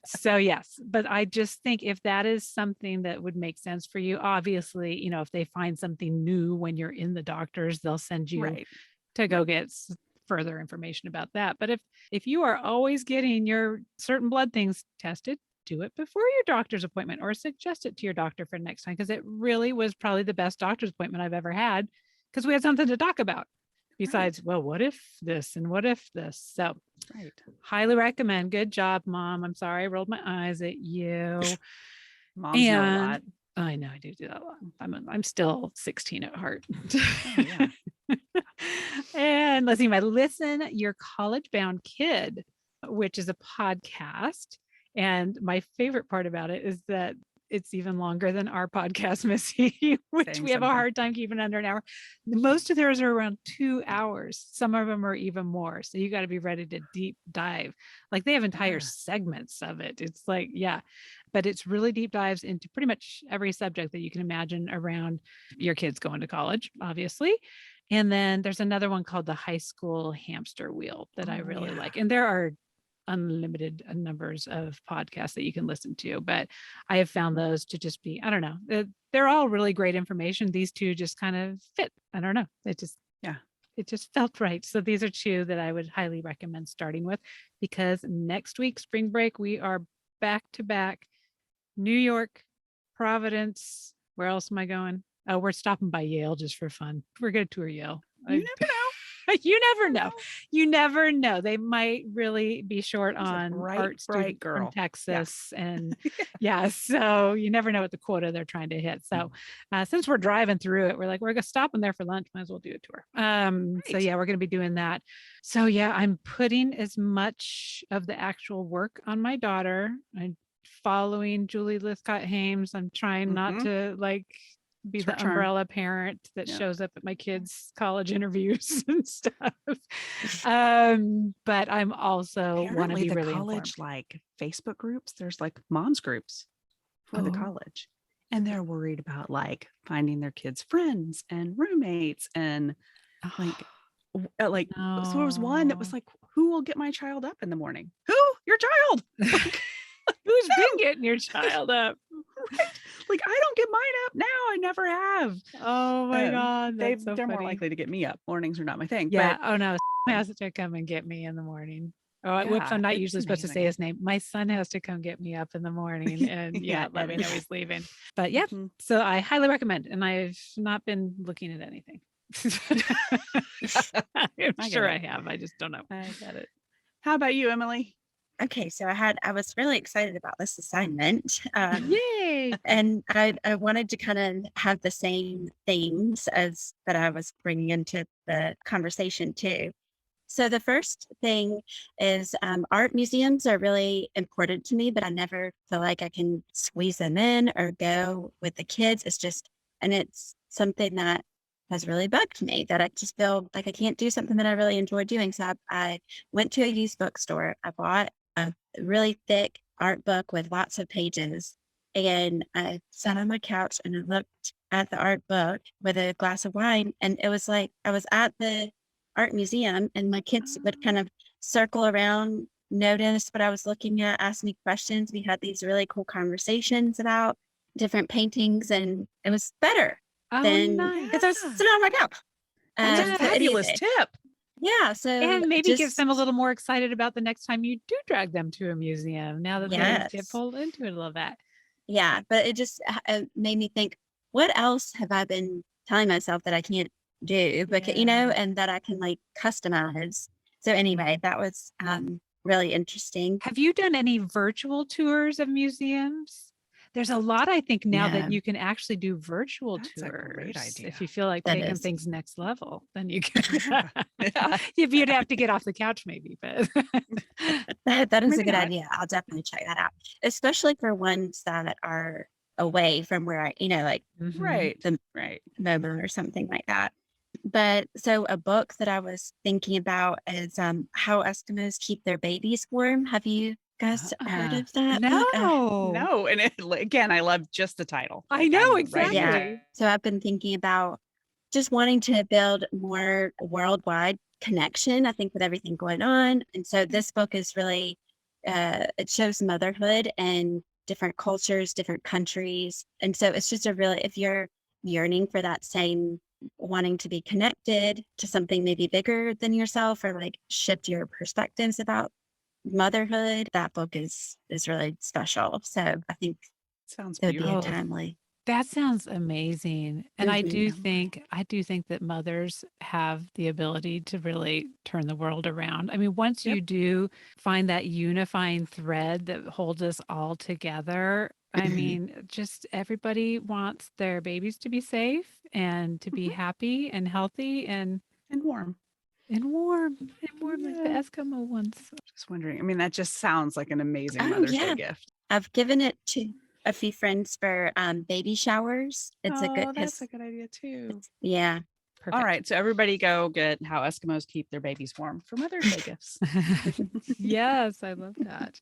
A: So yes, but I just think if that is something that would make sense for you, obviously, if they find something new when you're in the doctor's, they'll send you to go get further information about that. But if you are always getting your certain blood things tested, do it before your doctor's appointment or suggest it to your doctor for next time, because it really was probably the best doctor's appointment I've ever had because we had something to talk about besides, well, what if this and what if this? So highly recommend. Good job, Mom. I'm sorry I rolled my eyes at you.
B: Moms know a lot.
A: I know I do that a lot. I'm still 16 at heart. And let's see, my Listen Your College Bound Kid, which is a podcast. And my favorite part about it is that it's even longer than our podcast, Missy, which we have a hard time keeping under an hour. Most of theirs are around 2 hours. Some of them are even more. So you got to be ready to deep dive. Like they have entire segments of it. It's like, but it's really deep dives into pretty much every subject that you can imagine around your kids going to college, obviously. And then there's another one called the High School Hamster Wheel that I really like. And there are unlimited numbers of podcasts that you can listen to, but I have found those to just be, I don't know, they're all really great information. These two just kind of fit. I don't know. It just felt right. So these are two that I would highly recommend starting with, because next week, spring break, we are back to back New York, Providence. Where else am I going? Oh, we're stopping by Yale just for fun. We're going to tour Yale.
B: You never know.
A: You never know. You never know. They might really be short on art student girl from Texas. And so you never know what the quota they're trying to hit. So since we're driving through it, we're like, we're going to stop them there for lunch. Might as well do a tour. So we're going to be doing that. So I'm putting as much of the actual work on my daughter. I'm following Julie Lithcott-Hames. I'm trying not to be the umbrella parent that shows up at my kids' college interviews and stuff. But I'm also want to be really
B: college
A: informed.
B: Like Facebook groups. There's like moms groups for the college, and they're worried about like finding their kids' friends and roommates and so there was one that was like, who will get my child up in the morning? Who? Your child.
A: Who's been getting your child up?
B: Right. Like, I don't get mine up now. I never have.
A: Oh my God.
B: They're more likely to get me up. Mornings are not my thing.
A: Yeah.
B: But
A: Oh no. Has to come and get me in the morning. Oh, whoops. I'm not usually supposed to say his name. My son has to come get me up in the morning and let me know he's leaving. But so I highly recommend. And I've not been looking at anything. I'm sure I have. I just don't know.
B: I get it. How about you, Emily?
C: Okay, so I was really excited about this assignment.
A: Yay.
C: And I wanted to kind of have the same themes as that I was bringing into the conversation too. So the first thing is art museums are really important to me, but I never feel like I can squeeze them in or go with the kids. And it's something that has really bugged me that I just feel like I can't do something that I really enjoy doing. So I went to a used bookstore. I bought a really thick art book with lots of pages. And I sat on my couch and I looked at the art book with a glass of wine. And it was like I was at the art museum and my kids would kind of circle around, notice what I was looking at, ask me questions. We had these really cool conversations about different paintings and it was better
A: Oh,
C: than because I was
A: nice.
C: sitting on my couch.
B: That's a
A: Yeah.
B: fabulous
C: Anyway,
B: tip.
C: yeah. So
A: And maybe gets them a
C: just
A: little more excited about the next time you do drag them to a museum now that they get
C: yes.
A: pulled into it a little bit.
C: Yeah. But it just made me think, what else have I been telling myself that I can't do? But
A: Yeah.
C: and that I can like customize. So anyway, that was really interesting.
A: Have you done any virtual tours of museums? There's a lot, I think, now that
C: Yeah,
A: you can actually do virtual
B: That's a great
A: tours.
B: idea.
A: If you feel like
C: that
A: taking
C: is.
A: things next level, then you can.
B: Yeah. Yeah.
A: If you'd have to get off the couch, maybe, but
C: That is a
B: Maybe
C: good
B: not.
C: idea. I'll definitely check that out, especially for ones that are away from where like
A: Mhm.
B: Right.
C: the
B: Right.
C: mobile or something like that. But so a book that I was thinking about is How Eskimos Keep Their Babies Warm. Have you guys heard
B: Uh-uh.
C: of that book?
A: No,
B: No. And again, I love just the title.
A: I
B: Like
A: know
B: I'm writing it
C: Yeah.
B: down.
A: exactly.
C: So I've been thinking about just wanting to build more worldwide connection, I think, with everything going on. And so this book is really, it shows motherhood and different cultures, different countries. And so it's just a really, if you're yearning for that same wanting to be connected to something maybe bigger than yourself or like shift your perspectives about motherhood, that book is really special. So I think
B: Sounds
C: it would be a
B: beautiful.
A: Oh,
C: timely.
A: that sounds amazing. And
C: Mhm.
A: I do think that mothers have the ability to really turn the world around. I mean, once
B: Yep.
A: you do find that unifying thread that holds us all together, I
C: Mhm.
A: mean, just everybody wants their babies to be safe and to be
B: Mhm.
A: happy and healthy
B: And warm.
A: and warm like the
B: Yeah.
A: Eskimo ones.
B: Just wondering. I mean, that just sounds like an amazing
C: Oh,
B: Mother's Day
C: yeah.
B: gift.
C: I've given it to a few friends for, baby showers. It's a good
B: Oh, that's a
C: because
B: good idea too.
C: it's yeah.
B: All
A: Perfect.
B: right. So everybody go get How Eskimos Keep Their Babies Warm for Mother's Day gifts.
A: Yes, I love that.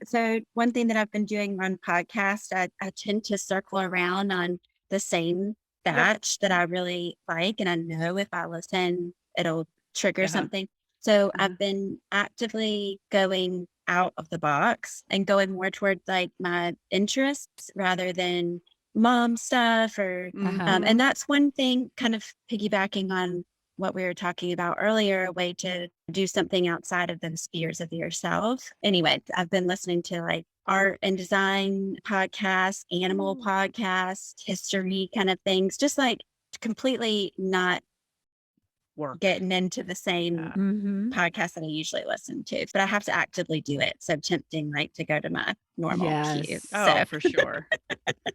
C: So one thing that I've been doing on podcasts, I tend to circle around on the same
B: Yep.
C: batch that I really like, and I know if I listen, it'll trigger
B: Uh-huh.
C: something. So
B: Uh-huh.
C: I've been actively going out of the box and going more towards like my interests rather than mom stuff or
A: Uh-huh.
C: and
B: Mm-hmm.
C: that's one thing kind of piggybacking on what we were talking about earlier, a way to do something outside of the spheres of yourself. Anyway, I've been listening to like art and design podcasts, animal
B: Ooh.
C: podcasts, history kind of things, just like completely not
B: Work.
C: getting into the same
B: Yeah.
A: Mhm.
C: podcast that I usually listen to, but I have to actively do it. So tempting like to go to my normal queue.
A: Yes.
B: Oh,
C: So
B: for sure.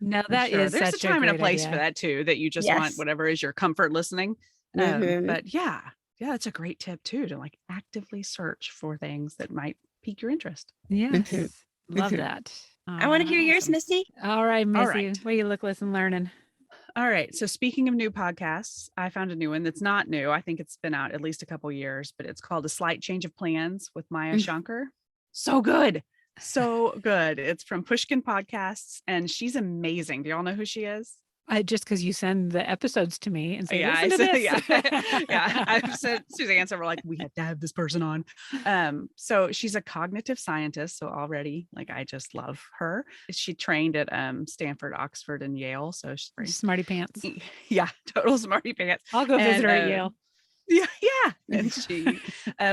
A: No,
B: For
A: that
B: sure.
A: is
B: There's a
A: such a
B: time and a
A: great
B: place for
A: idea.
B: that too, that you just want
C: yes.
B: whatever is your comfort listening.
C: Hmm.
B: But yeah, that's a great tip too, to like actively search for things that might pique your interest.
C: Hmm.
A: Yes. Love
C: Hmm.
A: that.
C: I want to hear yours,
B: Awesome.
C: Misty.
A: All right,
B: All
A: Missy.
B: right.
A: What do you look, listen, learning?
B: All right. So speaking of new podcasts, I found a new one that's not new. I think it's been out at least a couple years, but it's called A Slight Change of Plans with Maya
C: Mm.
B: Shankar. So good. So good. It's from Pushkin Podcasts and she's amazing. Do y'all know who she is?
A: I just because you send the episodes to me and say,
B: Yeah,
A: listen
B: I
A: to
B: said,
A: this.
B: yeah, yeah. I've said Suzanne, so we're like, we have to have this person on. So she's a cognitive scientist. So already, like, I just love her. She trained at Stanford, Oxford, and Yale. So she's very,
A: Smarty pants.
B: yeah, total smarty pants.
A: I'll go visit
B: And
A: her at Yale.
B: Yeah. And she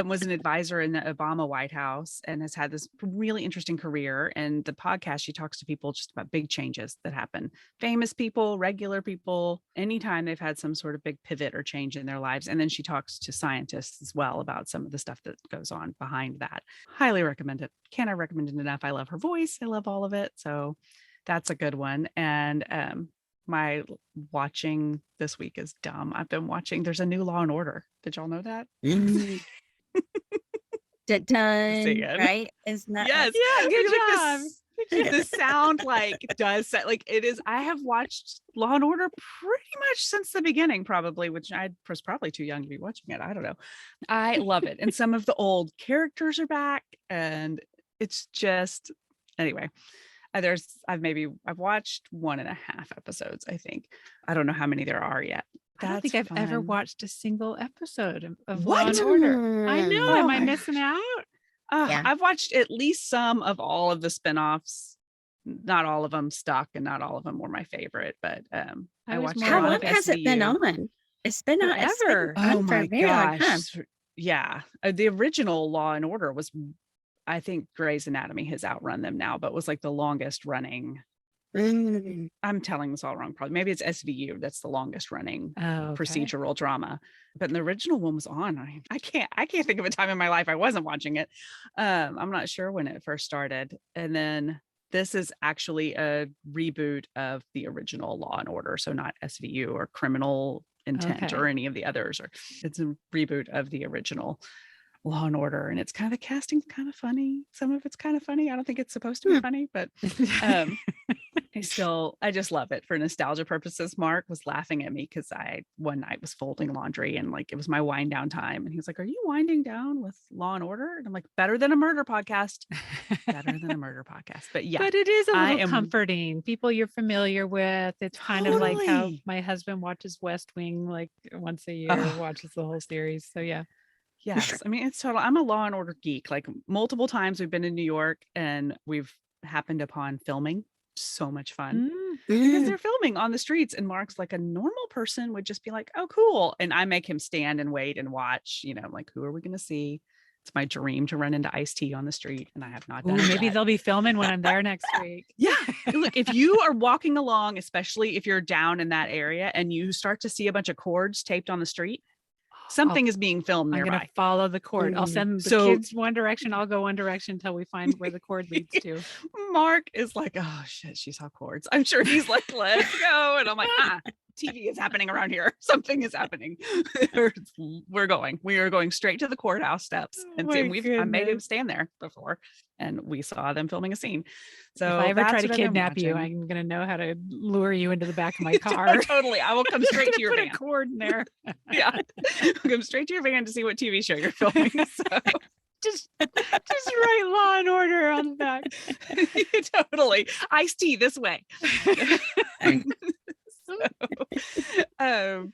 B: was an advisor in the Obama White House and has had this really interesting career. And the podcast, she talks to people just about big changes that happen. Famous people, regular people, anytime they've had some sort of big pivot or change in their lives. And then she talks to scientists as well about some of the stuff that goes on behind that. Highly recommend it. Can't I recommend it enough? I love her voice. I love all of it. So that's a good one. And my watching this week is dumb. I've been watching, there's a new Law and Order. Did y'all know that?
C: Mm.
B: Say
C: Done,
B: it.
C: right? Isn't that
B: Yes.
A: Yeah, good
B: Like
A: job.
B: the sound like does set like it is. I have watched Law and Order pretty much since the beginning, probably, which I was probably too young to be watching it. I don't know. I love it. And some of the old characters are back, and it's just anyway. I've watched 1.5 episodes, I think. I don't know how many there are yet.
A: I don't think I've ever
B: fun.
A: watched a single episode of Law
B: What?
A: and Order. I know.
B: Oh
A: Am I
B: my
A: missing out?
C: Yeah.
B: I've watched at least some of all of the spinoffs. Not all of them stuck, and not all of them were my favorite. But I
A: was
B: watched
A: more
B: a
C: How
B: lot
C: long
B: of
C: has it been
B: SVU.
C: on? It's been on. It's been
A: Forever.
C: on
B: Oh
C: for a
B: my
C: very long time.
B: gosh! Yeah, the original Law and Order was, I think Grey's Anatomy has outrun them now, but was like the longest running.
C: Mm.
B: I'm telling this all wrong. Probably maybe it's SVU. That's the longest running
A: Oh, okay.
B: procedural drama. But the original one was on. I can't think of a time in my life I wasn't watching it. I'm not sure when it first started. And then this is actually a reboot of the original Law and Order. So not SVU or Criminal Intent
A: Okay.
B: or any of the others. Or it's a reboot of the original Law and Order. And it's kind of the casting's kind of funny. Some of it's kind of funny. I don't think it's supposed to be funny, but I just love it for nostalgia purposes. Mark was laughing at me because I one night was folding laundry and like it was my wind down time. And he was like, "Are you winding down with Law and Order?" And I'm like, better than a murder podcast. Better than a murder podcast. But yeah.
A: But it is a
B: I
A: little
B: am-
A: comforting. People you're familiar with. It's kind of like how
B: Totally.
A: my husband watches West Wing like once a year,
B: Ugh.
A: watches the whole series. So yeah.
B: Yes. I mean, it's total. I'm a Law and Order geek. Like multiple times we've been in New York and we've happened upon filming. So much fun. Because they're filming on the streets, and Mark's like a normal person would just be like, "Oh, cool," and I make him stand and wait and watch. Like, who are we going to see? It's my dream to run into Ice-T on the street, and I have not
A: Ooh,
B: done it
A: maybe
B: yet.
A: they'll be filming when I'm there next week.
B: Yeah, look, if you are walking along, especially if you're down in that area, and you start to see a bunch of cords taped on the street, something is being filmed
A: I'm
B: nearby.
A: gonna follow the cord. I'll send the
B: So-
A: kids one direction. I'll go one direction until we find where the cord leads to.
B: Mark is like, "Oh shit, she saw cords." I'm sure he's like, "Let's go," and I'm like, TV is happening around here. Something is happening. We are going straight to the courthouse steps.
A: Oh
B: And
A: my
B: I made him
A: goodness.
B: stand there before, and we saw them filming a scene. So
A: If I ever
B: that's
A: try to
B: what I've been
A: kidnap you,
B: watching.
A: I'm gonna know how to lure you into the back of my car.
B: Totally. I will come straight to your
A: Put
B: van.
A: a cord in there.
B: Yeah. I'll come straight to your van to see what TV show you're filming. So
A: Just write Law and Order on the back.
B: totally. Ice-T this way.
A: Oh,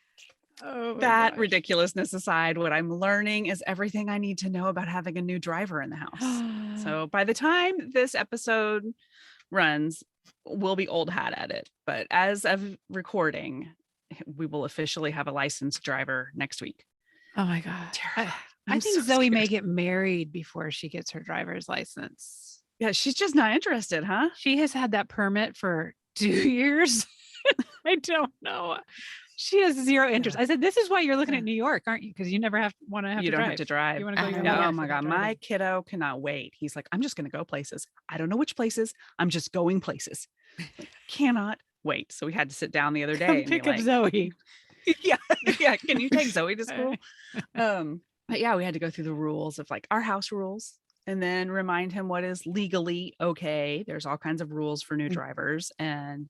A: my
B: That
A: gosh.
B: ridiculousness aside, what I'm learning is everything I need to know about having a new driver in the house. So by the time this episode runs, we'll be old hat at it. But as of recording, we will officially have a licensed driver next week.
A: Oh my God. I
B: I'm
A: think
B: so
A: Zoe may
B: scared.
A: get married before she gets her driver's license.
B: Yeah, she's just not interested, huh?
A: She has had that permit for 2 years. I don't know. She has zero interest. I said, "This is why you're looking at New York, aren't you? Because you never want to have
B: You
A: to
B: don't
A: drive.
B: have to drive.
A: You want to go your
C: Yeah,
A: whole
B: Oh
A: life
B: my
A: without
B: God. My
A: driving."
B: kiddo cannot wait. He's like, "I'm just going to go places. I don't know which places. I'm just going places." Like, cannot wait. So we had to sit down the other day
A: Come
B: and be
A: pick up
B: like,
A: Zoe.
B: yeah. Can you take Zoe to school? But yeah, we had to go through the rules of like our house rules and then remind him what is legally okay. There's all kinds of rules for new drivers and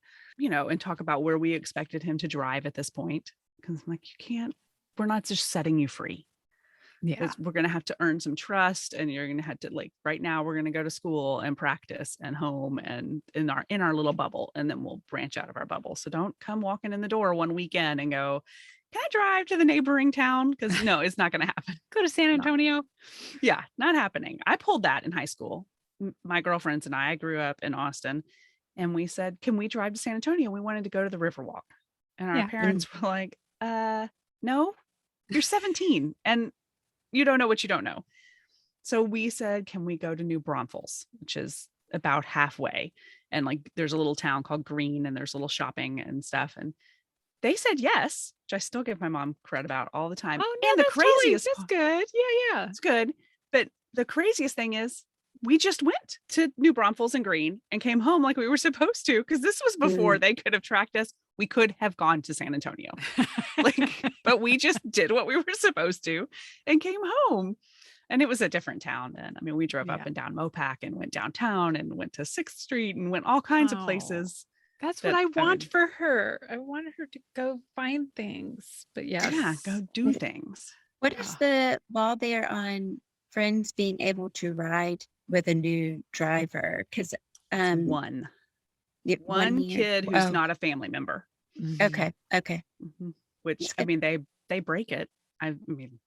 B: talk about where we expected him to drive at this point. Because I'm like, we're not just setting you free.
A: Yeah.
B: We're going to have to earn some trust, and you're going to have to, like, right now we're going to go to school and practice and home and in our little bubble, and then we'll branch out of our bubble. So don't come walking in the door one weekend and go, "Can I drive to the neighboring town?" Because no, it's not going to happen.
A: Go to San Antonio.
B: Yeah, not happening. I pulled that in high school. My girlfriends and I grew up in Austin, and we said, "Can we drive to San Antonio?" We wanted to go to the Riverwalk, and our
A: Yeah.
B: parents were like, "No, You're 17 and you don't know what you don't know. So we said, can we go to New Braunfels, which is about halfway. And like, there's a little town called Green and there's a little shopping and stuff. And they said yes, which I still give my mom credit about all the time.
A: Oh, no,
B: And the craziest
A: that's good. Yeah.
B: it's good. But the craziest thing is we just went to New Braunfels and Green and came home like we were supposed to, because this was before they could have tracked us. We could have gone to San Antonio, but we just did what we were supposed to and came home. And it was a different town then. I mean, we drove up and down Mopac and went downtown and went to 6th Street and went all kinds of places.
A: That's what I want for her. I want her to go find things. But
B: yeah, go do things.
C: What is the law there on friends being able to ride with a new driver? Because
B: one kid who's not a family member.
C: Okay.
B: Which I mean, they break it. I mean,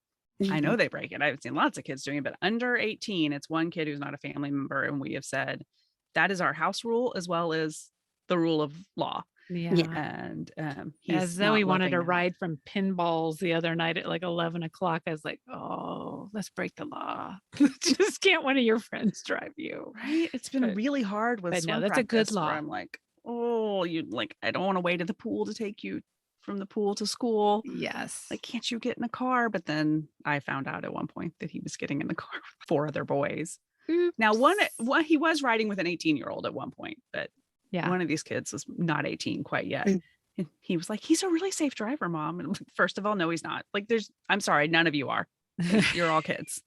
B: I know they break it. I've seen lots of kids doing it, but under 18, it's one kid who's not a family member. And we have said that is our house rule as well as the rule of law.
A: Yeah.
B: And
A: as Zoe wanted to ride from Pinballs the other night at like 11 o'clock. I was like, oh, let's break the law. Just can't one of your friends drive you.
B: Right. It's been really hard with swim
A: that's a good law.
B: I'm like, oh, I don't want to wait at the pool to take you from the pool to school.
A: Yes.
B: Like, can't you get in a car? But then I found out at one point that he was getting in the car with 4 other boys. Oops. Now, one he was riding with an 18-year-old at one point, but one of these kids was not 18 quite yet. And he was like, he's a really safe driver, Mom. And first of all, no, he's not. Like, I'm sorry, none of you are. You're all kids.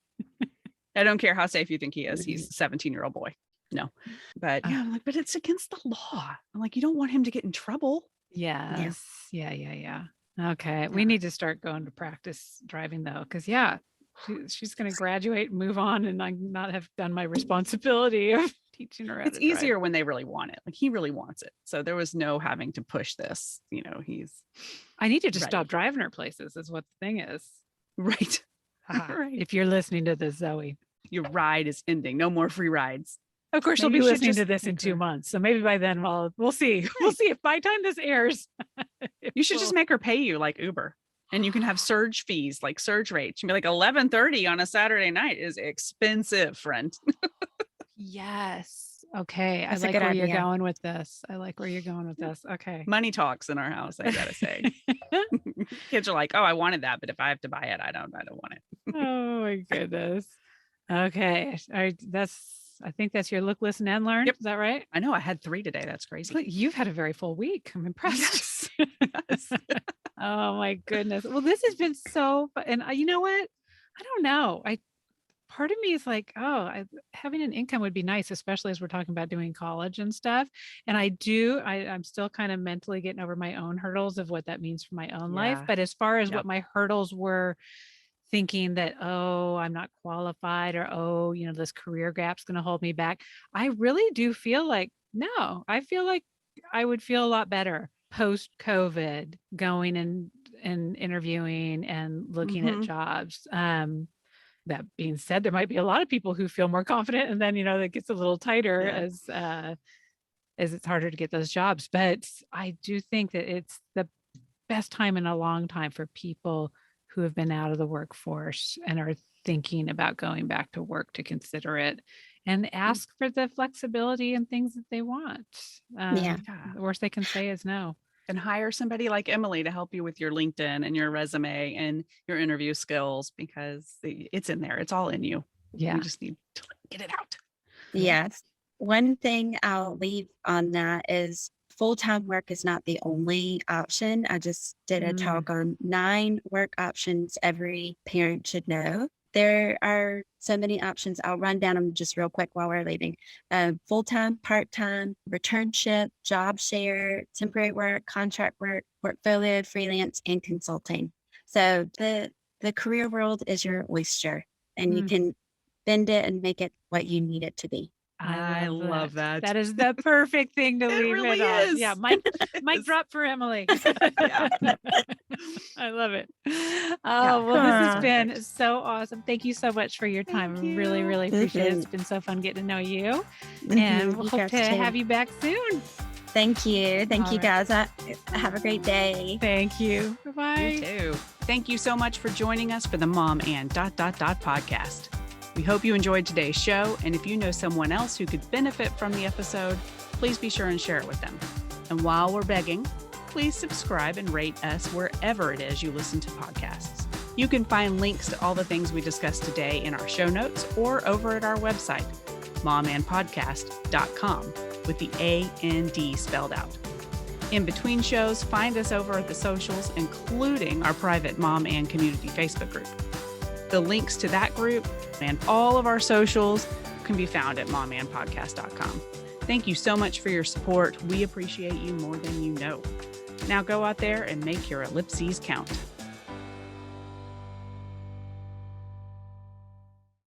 B: I don't care how safe you think he is. He's a 17-year-old boy. No. But I'm like, but it's against the law. I'm like, you don't want him to get in trouble.
A: Yes. Yeah. Okay. We need to start going to practice driving though. Cause she's going to graduate and move on and I not have done my responsibility of teaching her.
B: It's easier when they really want it. Like he really wants it. So there was no having to push this,
A: I need to just stop driving her places is what the thing is.
B: Right.
A: Right. If you're listening to this, Zoe,
B: your ride is ending. No more free rides.
A: Of course, she'll be listening to this in 2 months. So maybe by then we'll see. Right. We'll see if by the time this airs.
B: You should just make her pay you like Uber. And you can have surge fees, like surge rates. You'd be like $11.30 on a Saturday night is expensive, friend.
A: Yes. Okay.
C: That's
A: I like where you're going with this. Okay.
B: Money talks in our house, I gotta say. Kids are like, oh, I wanted that, but if I have to buy it, I don't want it.
A: Oh my goodness. Okay. All right. I think that's your look, listen, and learn.
B: Yep.
A: Is that right?
B: I know. I had 3 today. That's crazy.
A: But you've had a very full week. I'm impressed.
B: Yes.
A: Oh my goodness. Well, this has been so fun. And you know what? I don't know. Part of me is like, having an income would be nice, especially as we're talking about doing college and stuff. And I'm still kind of mentally getting over my own hurdles of what that means for my own life. But as far as what my hurdles were, thinking that, I'm not qualified or, this career gap's going to hold me back. I really do feel like, no, I feel like I would feel a lot better post-COVID going and interviewing and looking at jobs. That being said, there might be a lot of people who feel more confident and then, that gets a little tighter as it's harder to get those jobs. But I do think that it's the best time in a long time for people who have been out of the workforce and are thinking about going back to work to consider it and ask for the flexibility and things that they want. The worst they can say is no.
B: And hire somebody like Emily to help you with your LinkedIn and your resume and your interview skills because it's in there. It's all in you.
A: Yeah.
B: You just need to get it out.
C: Yes. One thing I'll leave on that is full-time work is not the only option. I just did a talk on 9 work options every parent should know. There are so many options. I'll run down them just real quick while we're leaving. Full-time, part-time, returnship, job share, temporary work, contract work, portfolio, freelance, and consulting. So the career world is your oyster and you can bend it and make it what you need it to be.
B: I love that.
A: That is the perfect thing to leave
B: really
A: it on.
B: is.
A: Yeah, mic drop for Emily. I love it. Oh, well, this has been so awesome. Thank you so much for your time. I really, really appreciate it. It's been so fun getting to know you. And we'll hope to have you back soon.
C: Thank you. Thank
A: All
C: you,
A: right.
C: guys. Have a great day.
A: Thank you.
B: You
A: Bye-bye.
B: too. Thank you so much for joining us for the Mom and podcast. We hope you enjoyed today's show. And if you know someone else who could benefit from the episode, please be sure and share it with them. And while we're begging, please subscribe and rate us wherever it is you listen to podcasts. You can find links to all the things we discussed today in our show notes or over at our website, momandpodcast.com, with the A-N-D spelled out. In between shows, find us over at the socials, including our private Mom and Community Facebook group. The links to that group and all of our socials can be found at momandpodcast.com. Thank you so much for your support. We appreciate you more than you know. Now go out there and make your ellipses count.